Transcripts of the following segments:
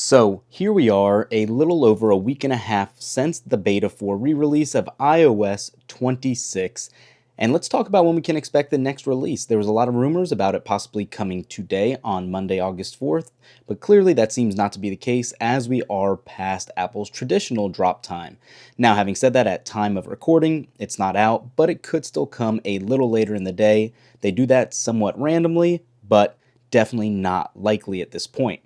So here we are, a little over a week and a half since the beta 4 re-release of iOS 26. And let's talk about when we can expect the next release. There was a lot of rumors about it possibly coming today on Monday, August 4th, but clearly that seems not to be the case as we are past Apple's traditional drop time. Now, having said that, at time of recording, it's not out, but it could still come a little later in the day. They do that somewhat randomly, but definitely not likely at this point.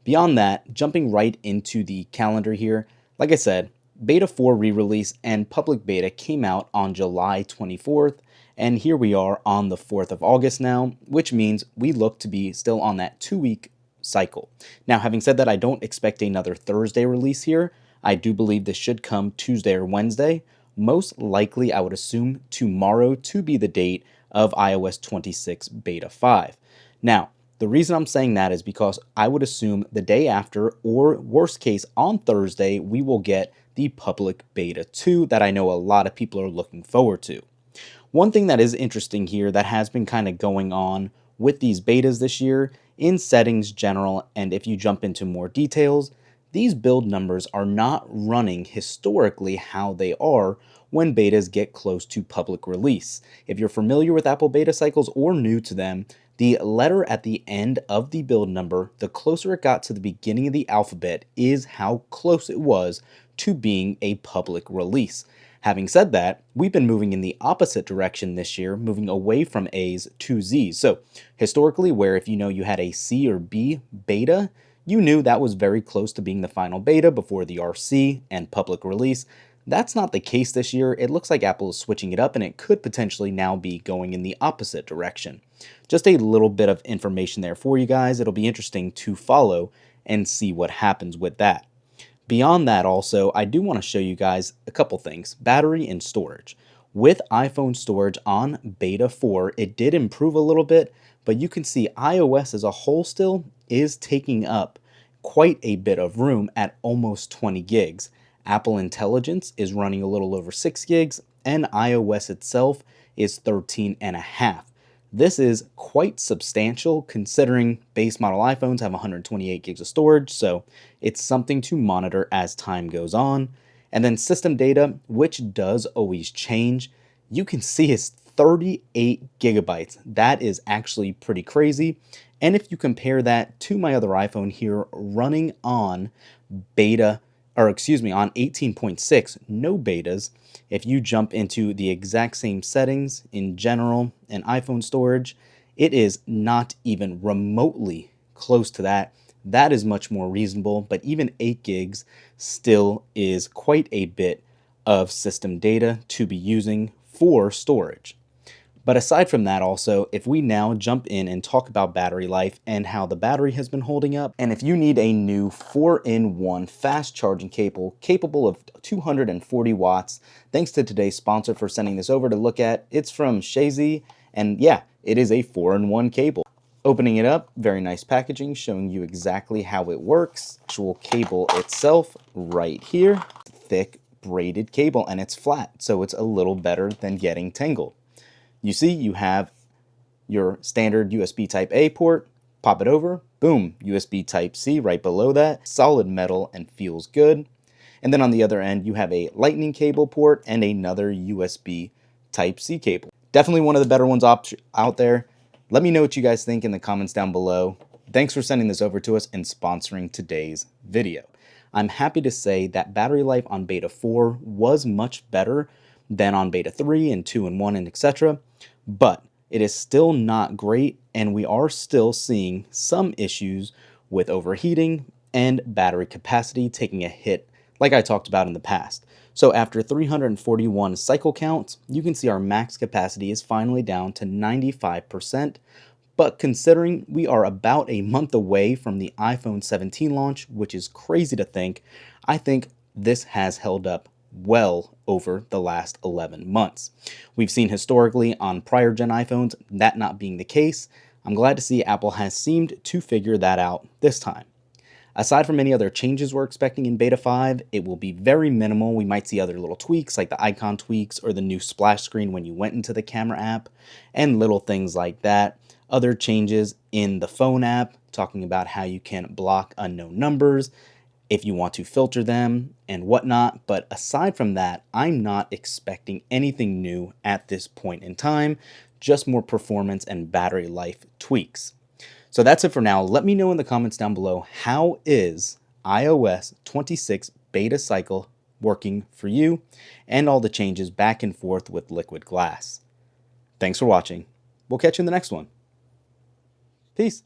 Beyond that, jumping right into the calendar here, like I said, Beta 4 re-release and public beta came out on July 24th, and here we are on the 4th of August now, which means we look to be still on that 2-week cycle. Now, having said that, I don't expect another Thursday release here. I do believe this should come Tuesday or Wednesday. Most likely, I would assume tomorrow to be the date of iOS 26 Beta 5. Now, the reason I'm saying that is because I would assume the day after, or worst case on Thursday, we will get the public beta 2 that I know a lot of people are looking forward to. One thing that is interesting here that has been kind of going on with these betas this year in settings general, and if you jump into more details, these build numbers are not running historically how they are when betas get close to public release. If you're familiar with Apple beta cycles or new to them, the letter at the end of the build number, the closer it got to the beginning of the alphabet, is how close it was to being a public release. Having said that, we've been moving in the opposite direction this year, moving away from A's to Z's. So historically, where if you know you had a C or B beta, you knew that was very close to being the final beta before the RC and public release. That's not the case this year. It looks like Apple is switching it up and it could potentially now be going in the opposite direction. Just a little bit of information there for you guys. It'll be interesting to follow and see what happens with that. Beyond that also, I do want to show you guys a couple things. Battery and storage. With iPhone storage on Beta 4, it did improve a little bit, but you can see iOS as a whole still is taking up quite a bit of room at almost 20 gigs. Apple Intelligence is running a little over 6 gigs, and iOS itself is 13.5. This is quite substantial considering base model iPhones have 128 gigs of storage, so it's something to monitor as time goes on. And then system data, which does always change, you can see is 38 gigabytes. That is actually pretty crazy. And if you compare that to my other iPhone here running on on 18.6, no betas. If you jump into the exact same settings in general and iPhone storage, it is not even remotely close to that. That is much more reasonable, but even 8 gigs still is quite a bit of system data to be using for storage. But aside from that also, if we now jump in and talk about battery life and how the battery has been holding up, and if you need a new 4-in-1 fast charging cable capable of 240 watts, thanks to today's sponsor for sending this over to look at, it's from Shazy, and yeah, it is a 4-in-1 cable. Opening it up, very nice packaging showing you exactly how it works. Actual cable itself right here, thick braided cable, and it's flat, so it's a little better than getting tangled. You see, you have your standard USB Type-A port, pop it over, boom, USB Type-C right below that, solid metal and feels good. And then on the other end, you have a lightning cable port and another USB Type-C cable. Definitely one of the better ones out there. Let me know what you guys think in the comments down below. Thanks for sending this over to us and sponsoring today's video. I'm happy to say that battery life on Beta 4 was much better than on Beta 3 and 2 and 1 and etc. But it is still not great, and we are still seeing some issues with overheating and battery capacity taking a hit like I talked about in the past. So after 341 cycle counts, you can see our max capacity is finally down to 95%. But considering we are about a month away from the iPhone 17 launch, which is crazy to think, I think this has held up well over the last 11 months. We've seen historically on prior gen iPhones that not being the case. I'm glad to see Apple has seemed to figure that out this time. Aside from any other changes we're expecting in Beta 5, it will be very minimal. We might see other little tweaks like the icon tweaks or the new splash screen when you went into the camera app and little things like that. other changes in the phone app, talking about how you can block unknown numbers if you want to filter them and whatnot. But aside from that, I'm not expecting anything new at this point in time, just more performance and battery life tweaks. So that's it for now. Let me know in the comments down below, how is iOS 26 beta cycle working for you and all the changes back and forth with liquid glass. Thanks for watching. We'll catch you in the next one. Peace.